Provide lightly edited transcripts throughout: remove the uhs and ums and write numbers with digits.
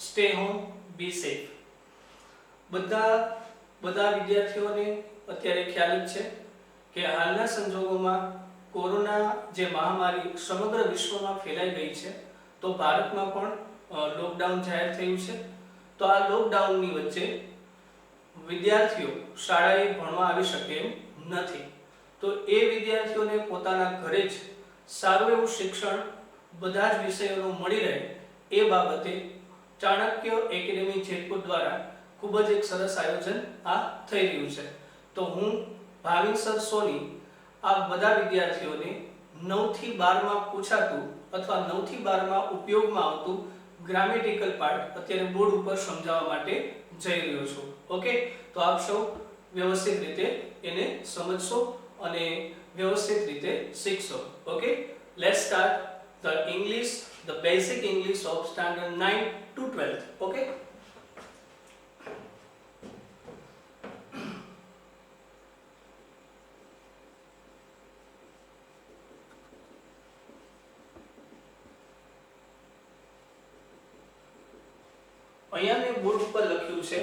Stay home, બી safe. બધા વિદ્યાર્થીઓને અત્યારે ખ્યાલ જ છે કે હાલના સંજોગોમાં કોરોના જે મહામારી સમગ્ર વિશ્વમાં ફેલાઈ ગઈ છે, તો ભારતમાં પણ લોકડાઉન જાહેર થયું છે. તો આ લોકડાઉનની વચ્ચે વિદ્યાર્થીઓ શાળાએ ભણવા આવી શકે એમ નથી. તો એ વિદ્યાર્થીઓને પોતાના ઘરે જ સારું એવું શિક્ષણ બધા જ વિષયોનું મળી રહે એ બાબતે ચાણક્ય એકેડેમી જેતપુર દ્વારા ખૂબ જ એક સરસ આયોજન આ થઈ રહ્યું છે. તો હું ભાવિન સર સોની આ બધા વિદ્યાર્થીઓને 9 થી 12 માં પૂછાતું અથવા 9 થી 12 માં ઉપયોગમાં આવતું ગ્રામેટિકલ પાર્ટ અત્યારે બોર્ડ ઉપર સમજાવવા માટે જઈ રહ્યો છું. ઓકે, તો આપ સૌ વ્યવસ્થિત રીતે એને સમજશો અને વ્યવસ્થિત રીતે શીખશો. Okay, let's start the English, the basic English of standard 9 to 12. Okay, અહીંયા મેં બોર્ડ ઉપર લખ્યું છે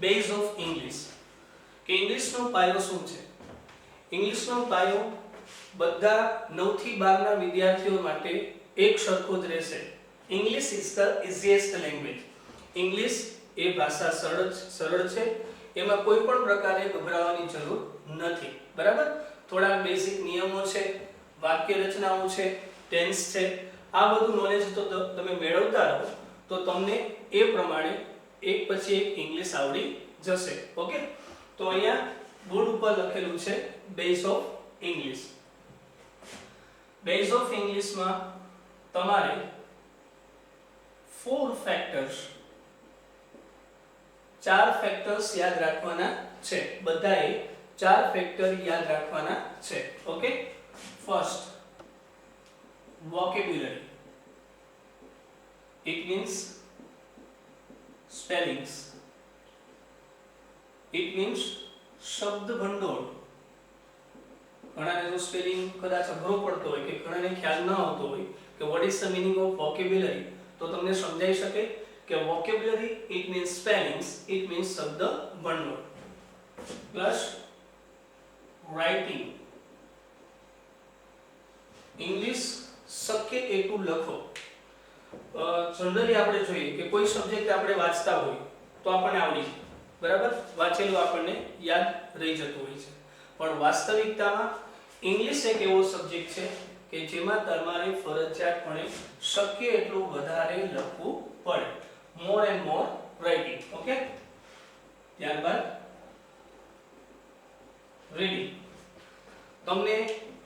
બેઝ ઓફ ઇંગ્લિશ, કે ઇંગ્લિશનો પાયો શું છે. ઇંગ્લિશનો પાયો બધા 9 થી 12 ના વિદ્યાર્થીઓ માટે એક સરખો જ રહેશે. English is the easiest language. English એ ભાષા સરળ છે, એમાં કોઈ પણ પ્રકારે ગભરાવાની જરૂર નથી. બરાબર, થોડા બેઝિક નિયમો છે, વાક્ય રચનાઓ છે, ટેન્સ છે, આ બધું નોલેજ તો તમે મેળવતા રહો તો તમને એ પ્રમાણે એક પછી એક ઇંગ્લિશ આવડી જશે. ઓકે, તો અહીંયા બોર્ડ ઉપર લખેલું છે base of English. Base of ઇંગ્લિશમાં તમારે 4 ફેક્ટર્સ, 4 ફેક્ટર્સ યાદ રાખવાના છે. બધાએ 4 ફેક્ટર યાદ રાખવાના છે. Okay, first vocabulary, it means spellings, it means શબ્દ ભંડોળ. ઘણાને જો સ્પેલિંગ કદાચ અઘરો પડતો હોય કે ઘણાને ખ્યાલ ન આવતો હોય કે what is the meaning of vocabulary, તો તમને સમજાઈ શકે કે vocabulary it means spellings, it means શબ્દ ભંડોળ. પ્લસ writing, ઇંગ્લિશ શક્ય એટલું લખો. જનરલી આપણે જોઈએ કે કોઈ સબ્જેક્ટ આપણે વાંચતા હોય તો આપણને આવડી જાય. બરાબર, વાંચેલું આપણને યાદ રહી જતું હોય છે. પણ વાસ્તવિકતામાં ઇંગ્લિશ એક એવો સબ્જેક્ટ છે કે જેમાં તમારે ફરજિયાતપણે શક્ય એટલું વધારે લખવું પડે. મોર એન્ડ મોર રાઇટિંગ. ઓકે, ત્યારબાદ રીડિંગ. તમને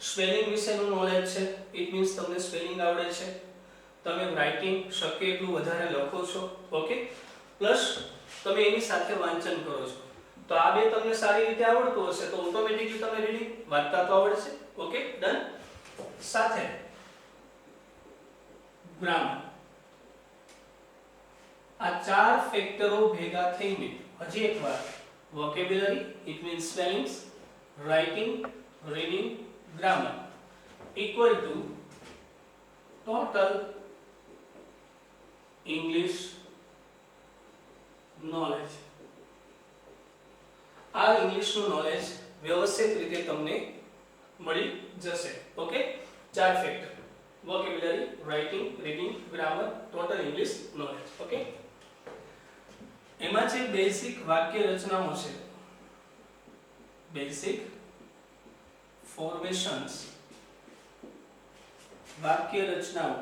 સ્પેલિંગ વિશેનું નોલેજ છે, ઇટ મીન્સ તમને સ્પેલિંગ આવડે છે, તમે રાઇટિંગ શક્ય એટલું વધારે લખો છો. ઓકે, પ્લસ તમે એની સાથે વાંચન કરો છો. તો આ બે તમને સારી રીતે આવડતું હશે તો ઓટોમેટિકલી તમે રીડિંગ વાંચતા તો આવડશે. Okay, done. સાથે ગ્રામર. આ 4 ફેક્ટરો ભેગા થઈને હજી એકવાર vocabulary it means spellings, writing, reading, grammar equal to total English knowledge. આ ઇંગ્લિશનું નોલેજ વ્યવસ્થિત રીતે તમને મળી જશે. Okay, 4 factor: vocabulary, writing, reading, grammar, total English knowledge. Okay, એમાં જે બેઝિક વાક્ય રચનાઓ છે, બેઝિક ફોર્મેશન્સ, વાક્ય રચનાઓ,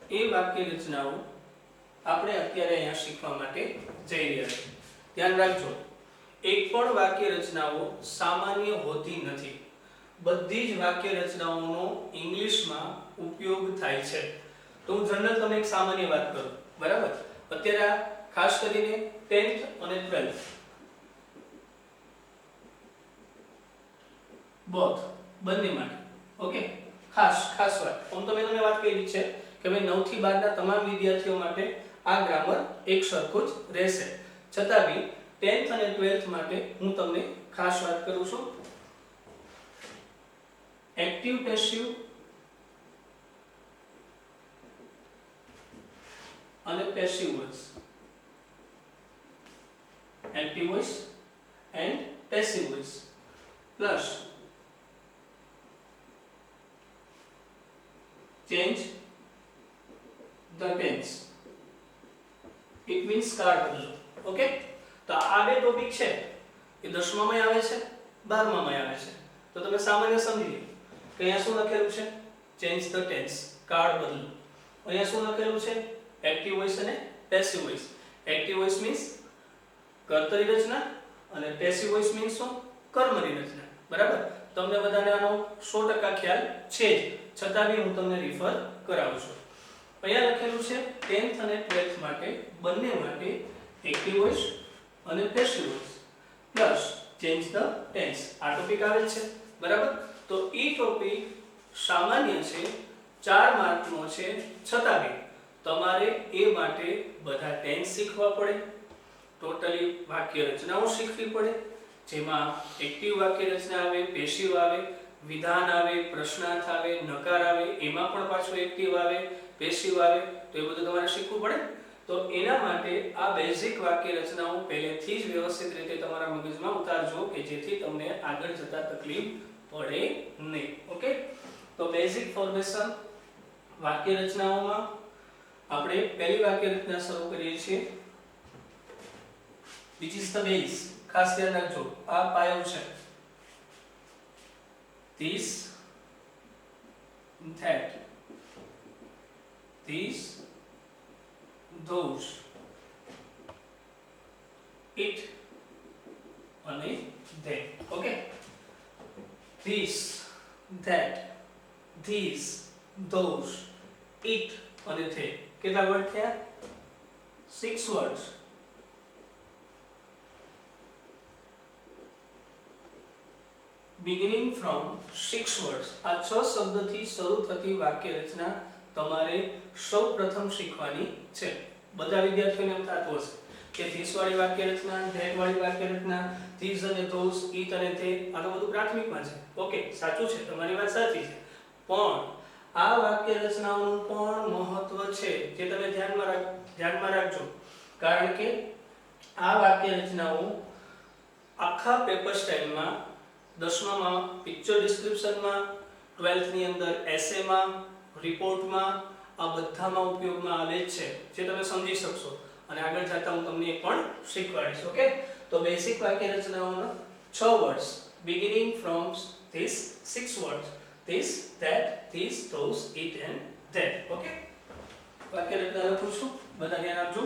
એ વાક્ય રચનાઓ આપણે અત્યારે અહીંયા શીખવા માટે જઈ રહ્યા છીએ. ધ્યાન રાખજો, એક પણ વાક્ય રચનાઓ સામાન્ય હોતી નથી. બધી જ વાક્ય રચનાઓનો ઇંગ્લિશમાં ઉપયોગ થાય છે. તો હું જનરલ તમને એક સામાન્ય વાત કરું. બરાબર, અત્યારે ખાસ કરીને 10th અને 12th બોથ બંને માટે. ઓકે, ખાસ વાત હું તમને વાત કરી છે કે ભાઈ 9 થી 12 ના તમામ વિદ્યાર્થીઓ માટે આ ગ્રામર એક સરખું જ રહેશે. છતાં બી 10th અને 12th માટે હું તમને ખાસ વાત કરું છું. એક્ટિવ પેસિવ અને passive voice. Active voice and passive voice plus change the tense. It means card બદલો. ઓકે, તો આ બે ટોપિક છે એ 10મા માં આવે છે, 12મા માં આવે છે. તો તમે સામાન્ય સમજી લો કે અહીંયા શું લખેલું છે? ચેન્જ ધ ટેન્સ, કાર્ડ બદલો. અહીંયા શું લખેલું છે? એક્ટિવ વોઇસ અને passive voice. Active voice means કર્તરી રચના અને પેસિવ વોઇસ મીન્સ શું? કર્મની રચના. બરાબર? તમને બધાને આનો 100% ખ્યાલ છે જ, છતાં બી હું તમને રિફર કરાવું છું. અહીંયા લખેલું છે 10th અને 12th માટે બંને માટે એક્ટિવ વોઇસ અને passive voice plus change the tense. આ ટોપિક આવે છે. બરાબર? તો ઈ ટોપિક સામાન્ય છે, 4 માર્કનો છે, છતાં બી તમારે એ માટે બધા ટેન્સ શીખવા પડે, ટોટલી વાક્ય રચનાઓ શીખવી પડે, જેમાં એક્ટિવ વાક્ય રચના આવે, પેસિવ આવે, વિધાન આવે, પ્રશ્નાર્થ આવે, નકાર આવે, એમાં પણ પાછો એક્ટિવ આવે, પેસિવ આવે. તો એ બધું તમારે શીખવું પડે. તો એના માટે આ બેઝિક વાક્ય રચનાઓ પહેલેથી જ વ્યવસ્થિત રીતે તમારા મગજમાં ઉતારજો કે જેથી તમને આગળ જતા તકલીફ પડે નહીં. ઓકે, તો બેઝિક ફોર્મેશન વાક્ય રચનાઓમાં આપણે પહેલી વાક્ય રચના શરૂ કરીએ છીએ. which is the base. ખાસ ધ્યાન રાખજો, આ પાયો છે. this, that, these, those, it અને they. Okay, this, that, these, those, it અને they. કેટલા વર્ડ થયા? 6 વર્ડ્સ. beginning from 6 words. આ 6 શબ્દથી શરૂ થતી વાક્ય રચના તમારે સૌપ્રથમ શીખવાની છે. બધા વિદ્યાર્થીઓને એમ થતું હશે કે ધીસ વાળી વાક્ય રચના, ધેટ વાળી વાક્ય રચના, ધીસ અને ધોસ, ઈટ અને તે, આ તો બધું પ્રાથમિકમાં છે. ઓકે, સાચું છે, તમારી વાત સાચી છે. પણ આ વાક્ય રચનાઓનું પણ મહત્વ છે જે તમે ધ્યાનમાં રાખજો. કારણ કે આ વાક્ય રચનાઓ આખા પેપર સ્ટાઇલમાં 10માં પિક્ચર ડિસ્ક્રિપ્શનમાં, 12th ની અંદર એસેમાં, રિપોર્ટમાં, આ બધામાં ઉપયોગમાં આવે છે, જે તમે સમજી શકશો. અને આગળ જતા હું તમને એ પણ શીખવાડીશ. ઓકે, તો બેસિક વાક્ય રચનાઓના 6 words beginning from these 6 words: this, that, these, those, it and that. Okay, વાક્ય રચના લખું છું, બધા ધ્યાન આપજો.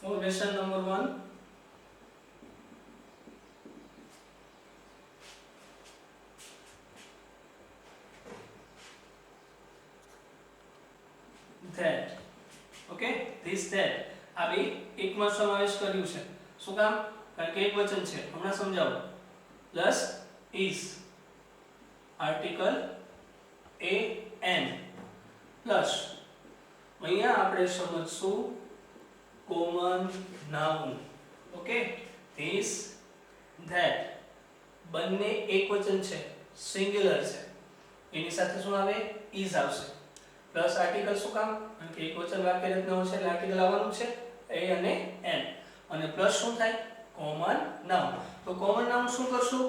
Formation number 1. That. Okay, this, that. આ બે એકમાં સમાવેશ કર્યું છે. શું કામ? કારણ કે એક વચન છે, હમણાં સમજાવું. Plus is article a n plus અહીંયા આપણે સમજશું common noun. Okay, this, that. બંને એક વચન છે, સિંગ્યુલર છે, એની સાથે શું આવે? is આવશે. Plus article. શું કામ? કારણ કે એક વચન વાક્ય રચનાઓ છે એટલે આર્ટિકલ આવવાનું છે, a અને n. અને પ્લસ શું થાય? common noun. તો common noun શું કરશું?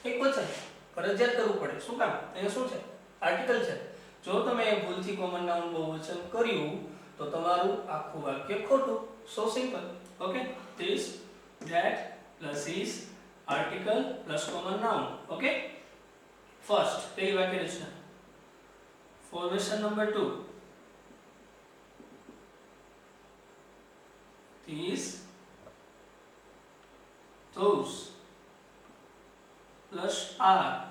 એક વચન ફરજિયાત કરવું પડે. શું કામ? અહીંયા શું છે? આર્ટિકલ છે. જો તમે ભૂલથી કોમન નાઉન બહુવચન કર્યું તો તમારું આખું વાક્ય ખોટું. So simple. Okay, this, that plus is article plus common noun. ઓકે, ફર્સ્ટ પહેલી વાક્ય રચના. Formation number 2. these, those plus are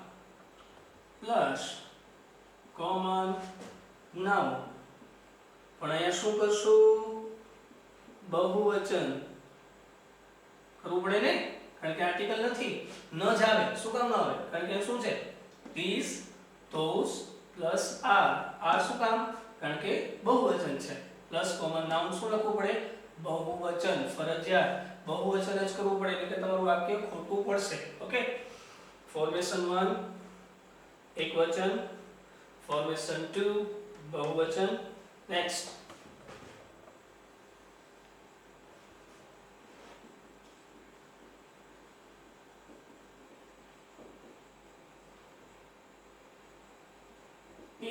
plus common noun. પણ અહીંયા શું કરશું? બહુવચન કરવું પડે ને, કારણ કે આર્ટિકલ નથી, ન જ આવે. શું કામ ન આવે? કારણ કે શું છે? these, those plus are. આ શું કામ? કારણ કે બહુવચન છે. પ્લસ કોમન નાઉન શું લખવું પડે? બહુવચન. ફરજિયાત બહુવચન જ કરવું પડે, એટલે તમારું વાક્ય ખોટું પડશે. ઓકે, ફોર્મેશન 1 એકવચન, ફોર્મેશન 2 બહુવચન. Next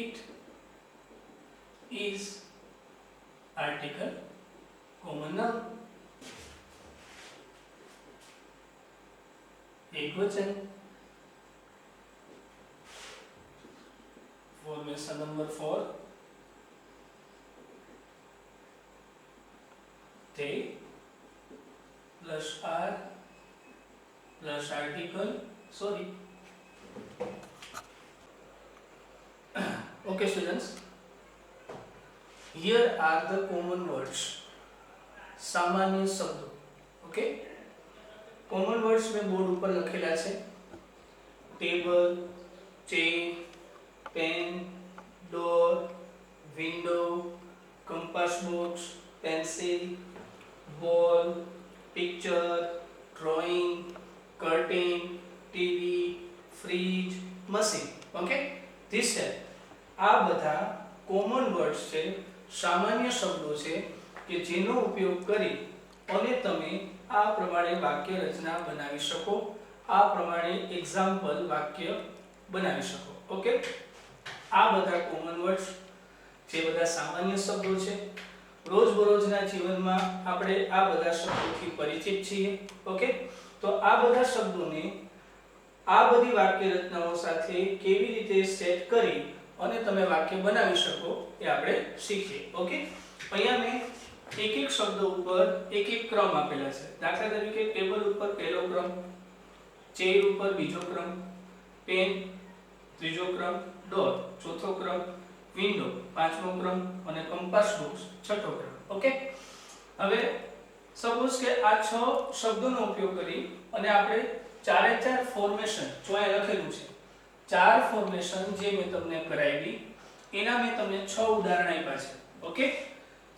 it is article common noun. एकवचन formation number 4 they plus r plus article sorry. Okay students, here are the common words, सामान्य शब्दों. ओके, कॉमन वर्ड्स में बोर्ड ऊपर लखेला છે table, chair, pen, door, window, compass box, pencil, ball, picture, drawing, curtain, TV, fridge, machine. Okay, this है આ બધા common words છે, સામાન્ય શબ્દો છે કે જેનો ઉપયોગ કરી અને તમે આ પ્રમાણે વાક્ય રચના બનાવી શકો, આ પ્રમાણે એક્ઝામ્પલ વાક્ય બનાવી શકો. ઓકે, આ બધા કોમન વર્ડ્સ જે બધા સામાન્ય શબ્દો છે, રોજબરોજના જીવનમાં આપણે આ બધા શબ્દોથી પરિચિત છીએ. ઓકે, તો આ બધા શબ્દોને આ બધી વાક્ય રચનાઓ સાથે કેવી રીતે સેટ કરી અને તમે વાક્ય બનાવી શકો એ આપણે શીખીએ. ઓકે, અહીંયા મેં એક એક શબ્દ ઉપર એક એક ક્રમ આપેલા છે. દાખલા તરીકે ટેબલ ઉપર પહેલો ક્રમ, ચેર ઉપર બીજો ક્રમ, પેન ત્રીજો ક્રમ, ડોર ચોથો ક્રમ, વિન્ડો પાંચમો ક્રમ અને કંપાસ બોક્સ છઠ્ઠો ક્રમ. ઓકે, હવે સપોઝ કે આ 6 શબ્દોનો ઉપયોગ કરી અને આપણે ચારે ચાર ફોર્મેશન જો અહીંયા લખેલું છે, ચાર ફોર્મેશન જે મેં તમને કરાવી એના મેં તમને 6 ઉદાહરણ આપ્યા છે. ઓકે,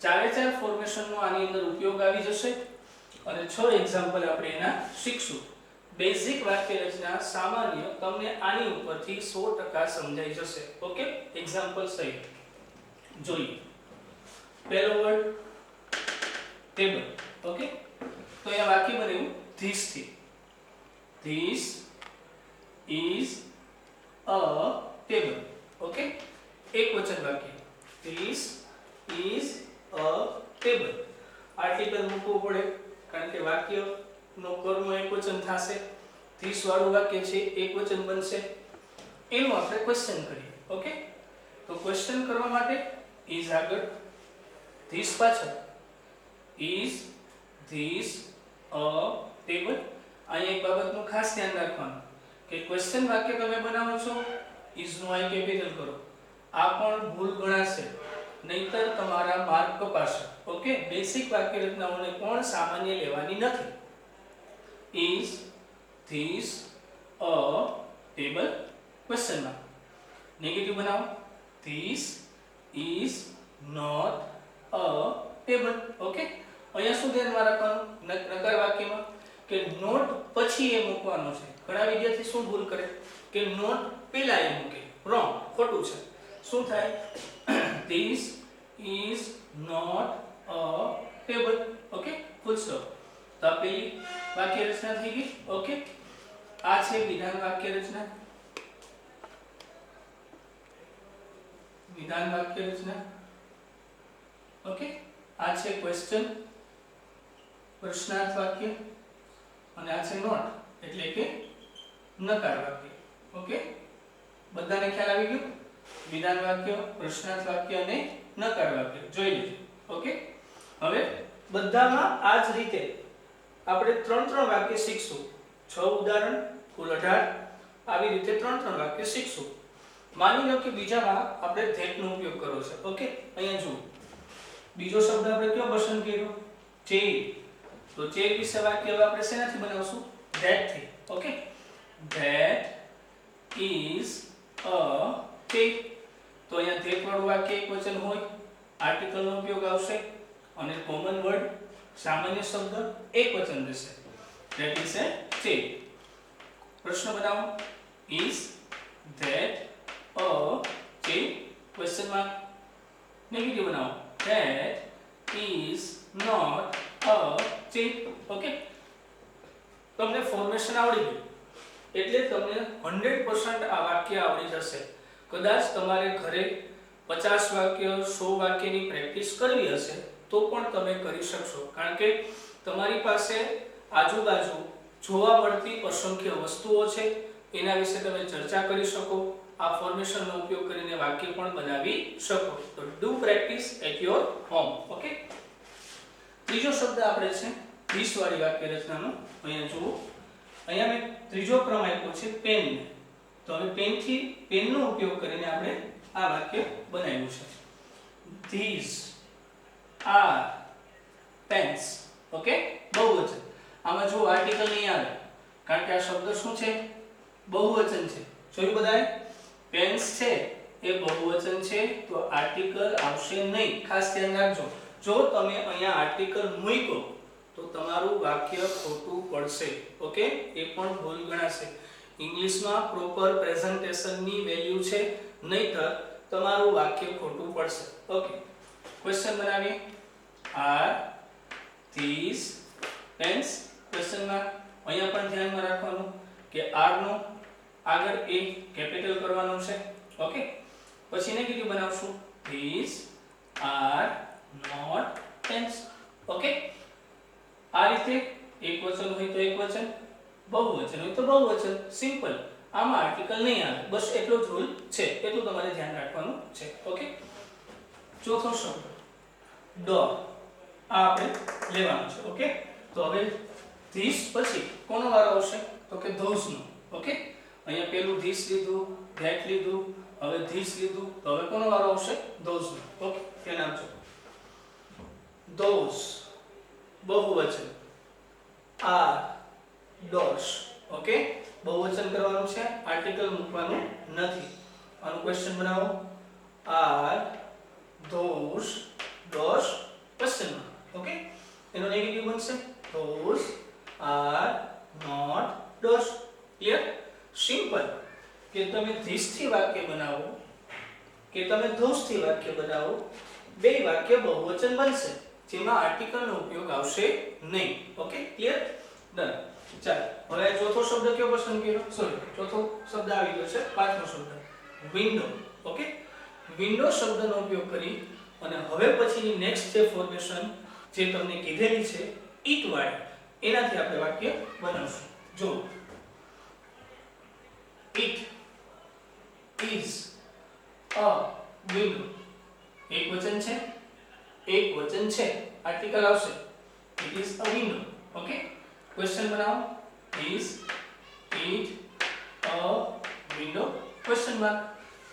ચારે ચાર ફોર્મેશનનો આની અંદર ઉપયોગ આવી જશે અને 6 એક્ઝામ્પલ આપણે એના શીખશું. બેઝિક વાક્ય રચના સામાન્ય તમને આની ઉપરથી 100% સમજાઈ જશે. ઓકે, એક્ઝામ્પલ સહિત જોઈએ. પહેલો વર્ડ ટેબલ. ઓકે, તો અહીંયા વાક્ય બન્યું ધીસ થી. This is a table. Okay, एक वचन वाक्य this is a table. Article મૂકવો પડે કારણ કે વાક્ય નો કર્મ એક વચન થશે. this વાળું વાક્ય છે એક વચન બનશે. એનું આપણે ક્વેશ્ચન કરીએ. ઓકે, તો ક્વેશ્ચન કરવા માટે is આગળ, this પાછળ. is this a table? અહીંયા એક બાબતનું ખાસ ધ્યાન રાખવાનું કે ક્વેશ્ચન વાક્ય તમે બનાવો છો, ઇઝ નો આઈ કેપિટલ કરો. આ પણ ભૂલ ગણાશે, નહીતર તમારા માર્ક કપાશે. ઓકે, બેસિક વાક્ય રચનાઓને પણ સામાન્ય લેવાની નથી. Is this a table? Question mark. Negative બનાવો, this is not a table. Okay, અહીંયા શું ધ્યાનમાં રાખવાનું નકાર વાક્યમાં કે નોટ પછી એ મૂકવાનો છે. ઘણા વિદ્યાર્થી શું ભૂલ કરે કે નોટ પહેલા એ મૂકે, રોંગ, ખોટું છે. શું થાય? this is not a table. Okay, full stop. તો આ પહેલી વાક્ય રચના થઈ ગઈ. ઓકે, આ છે વિધાન વાક્ય રચના. વિધાન વાક્ય રચના. ઓકે, આ છે ક્વેશ્ચન પ્રશ્નાર્થ વાક્ય અને આ છે નોટ એટલે કે નકાર વાક્ય. ઓકે, બધાને ખ્યાલ આવી ગયો? વિધાન વાક્ય, પ્રશ્નાર્થ વાક્ય અને નકાર વાક્ય જોઈ લેજો. ઓકે, હવે બધામાં આ જ રીતે આપણે 3 વાક્ય શીખશું. 6 ઉદાહરણ, કુલ 18. આવી રીતે 3 વાક્ય શીખશું. માની લો કે બીજામાં આપણે ધેટ નો ઉપયોગ કરવો છે. ઓકે, અહીંયા જુઓ, બીજો શબ્દ આપણે કયો પસંદ કર્યો? ચેર. તો ચેર વિશે વાક્ય હવે આપણે શેનાથી બનાવશું? ધેટ થી. Okay, that is a chair. તો અહીંયા ધેટ વાળું વાક્ય એક વચન હોય, આર્ટિકલ નો ઉપયોગ આવશે અને કોમન વર્ડ સામાન્ય શબ્દ એક વચન રહેશે. that is a chair. પ્રશ્ન બનાવો. is that a cheap? Question mark. Negative બનાવો. That is not a cheap. Okay. તમને ફોર્મેશન આવડી ગયું એટલે તમને 100% આ વાક્ય આવડી જશે. કદાચ તમારે ઘરે 50 વાક્ય 100 વાક્યની પ્રેક્ટિસ કરવી હશે તો પણ તમે કરી શકશો, કારણ કે તમારી પાસે આજુબાજુ જોવા મળતી અસંખ્ય વસ્તુઓ છે, એના વિશે તમે ચર્ચા કરી શકો, આ ફોર્મેશનનો ઉપયોગ કરીને વાક્ય પણ બનાવી શકો. તો do practice at your home. Okay. ત્રીજો શબ્દ આપણે છે 20 વાળી વાક્ય રચનાનો. અહીંયા જુઓ, અહીંયા મેં ત્રીજો ક્રમ આપ્યો છે પેન. તો હવે પેનનો ઉપયોગ કરીને આપણે આ વાક્ય બનાવ્યું છે. These are pens. ઓકે. બહુવચન. આમાં જો આર્ટિકલ નહીં આવે કારણ કે આ શબ્દ શું છે? બહુવચન છે. જોયું બધાએ? પેન્સ છે એ બહુવચન છે તો આર્ટિકલ આવશે નહીં. ખાસ ધ્યાન રાખજો. જો તમે અહીંયા આર્ટિકલ મૂક્યો તો તમારું વાક્ય ખોટું પડશે. ઓકે. એ પણ ભૂલ ગણાશે. ઇંગ્લિશમાં પ્રોપર પ્રેઝન્ટેશનની વેલ્યુ છે, નહીતર તમારું વાક્ય ખોટું પડશે. ઓકે. ક્વેશ્ચન બનાવીએ. Are this pens? Question mark. અહીંયા પણ ધ્યાનમાં રાખવાનું કે આર નો આગળ એ કેપિટલ કરવાનું છે. ઓકે. પછી નેગેટિવ બનાવશું. This are not pens. Okay. આ રીતે એકવચન હોય તો એકવચન, બહુવચન હોય તો બહુવચન. સિમ્પલ. આમાં આર્ટિકલ નહીં આવે, બસ એટલો જ રૂલ છે, એટલું તમારે ધ્યાન રાખવાનું છે. ઓકે. ચોથો શબ્દ ડોર. આ આપણે લેવાનું છે. ઓકે. તો હવે ધીસ પછી કોનો વારો આવશે? તો કે ધોઝ નો. ઓકે. અહીંયા પેલું ધીસ લીધું, ધેટ લીધું, હવે ધીસ લીધું, તો હવે કોનો વારો આવશે? Those no. ઓકે. ધ્યાન આપજો. ધોઝ બહુવચન, આર ડોર્સ. ઓકે. બહુવચન કરવાનું છે, આર્ટિકલ મૂકવાનું નથી. આનું ક્વેશ્ચન બનાવો. Are those doors? Question mark. Okay. એનો નેગેટિવ બનશે. Those are not doors. Clear? Simple. કે તમે ધીસ થી વાક્ય બનાવો કે તમે ધોઝ થી વાક્ય બનાવો, બે વાક્ય બહુવચન બનશે જેમાં આર્ટિકલનો ઉપયોગ આવશે નહીં. ઓકે. ક્લિયર? ડન. ચાલો, હવે ચોથો શબ્દ કયો પસંદ કર્યો? સોરી, ચોથો શબ્દ આવી ગયો છે. પાંચમો શબ્દ વિન્ડો. ઓકે. વિન્ડો શબ્દનો ઉપયોગ કરી અને હવે પછીની નેક્સ્ટ જે ફોર્મેશન જે તમને કીધેલી છે ઈટ વાળી, એનાથી આપણે વાક્ય બનાવશું. જો, it is a window. એક વચન છે, આર્ટિકલ આવશે. it is a window. ઓકે. ક્વેશ્ચન બનાવો. is it a window? Question mark.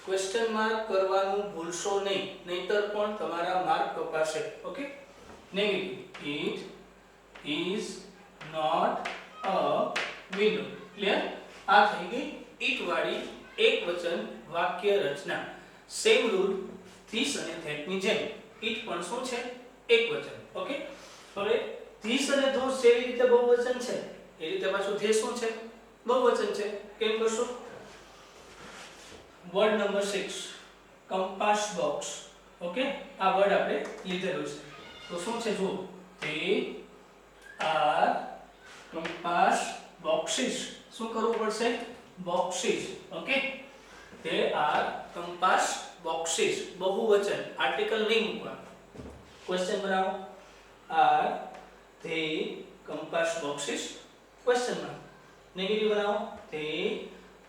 Question mark કરવાનું ભૂલશો નહીં, નહીતર પણ તમારા માર્ક કપાશે. Okay. Negative. it is not a window. Clear? આ થઈ ગઈ ઈટ વાળી એકવચન વાક્ય રચના. સેમ રૂલ ધીસ અને ધેટ ની જેમ ઈટ પણ શું છે? એકવચન. ઓકે. હવે ધીસ અને ધોઝ જેવી રીતે બહુવચન છે એ રીતે પાછું ધે શું છે? બહુવચન છે. કેમ કરશો? Word number 6 compass box. Okay. આ વર્ડ આપણે લીધેલો છે. તો શું છે? જુઓ, તે આર કંપાસ બોક્સીસ. શું કરવું પડશે? Boxes. Okay. They are compass boxes. બહુવચન, આર્ટિકલ નહીં મૂકવાનું. ક્વેશ્ચન બનાવો. Are they compass boxes? Question mark. Negative બનાવો. They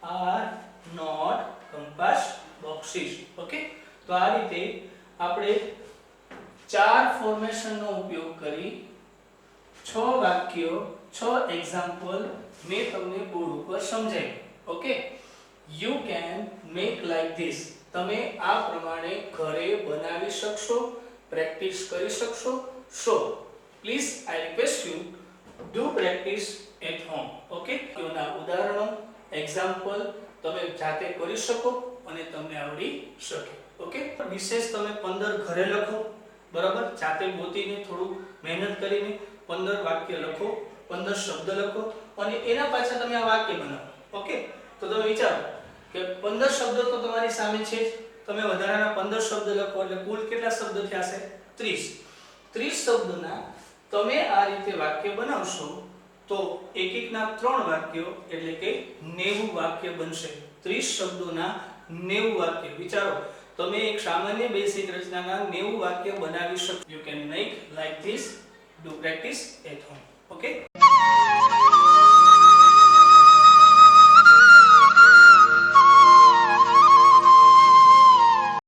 are not compass boxes. Okay. તો આ રીતે આપણે 4 ફોર્મેશનનો ઉપયોગ કરી 6 વાક્યો, 6 એક્ઝામ્પલ મેં તમને બોર્ડ ઉપર સમજાવ્યું. Okay. You can make like this. તમે આ પ્રમાણે ઘરે બનાવી શકશો, પ્રેક્ટિસ કરી શકશો. So please I request you do practice at home. Okay. તેના ઉદાહરણો, એક્ઝામ્પલ તમે જાતે કરી શકો અને તમને આવડી શકે. ઓકે. વિશેષ તમે 15 ઘરે લખો. બરાબર? જાતે ગોતીને થોડું મહેનત કરીને 15 વાક્ય લખો, 15 શબ્દ લખો અને એના પાછળ તમે આ વાક્ય બનાવો. ઓકે. તો તમે વિચારો કે 15 શબ્દો તો તમારી સામે છે જ. તમે વધારાના 15 શબ્દ લખો એટલે કુલ કેટલા શબ્દ થયા છે? 30 શબ્દોના તમે આ રીતે વાક્ય બનાવશો તો એક એકના 3 વાક્યો એટલે કે 90 વાક્ય બનશે. 30 શબ્દોના 90 વાક્ય. વિચારો, તમે એક સામાન્ય બેસિક રચનાના 90 વાક્ય બનાવી શકો. You can make like this. Do practice at home. Okay.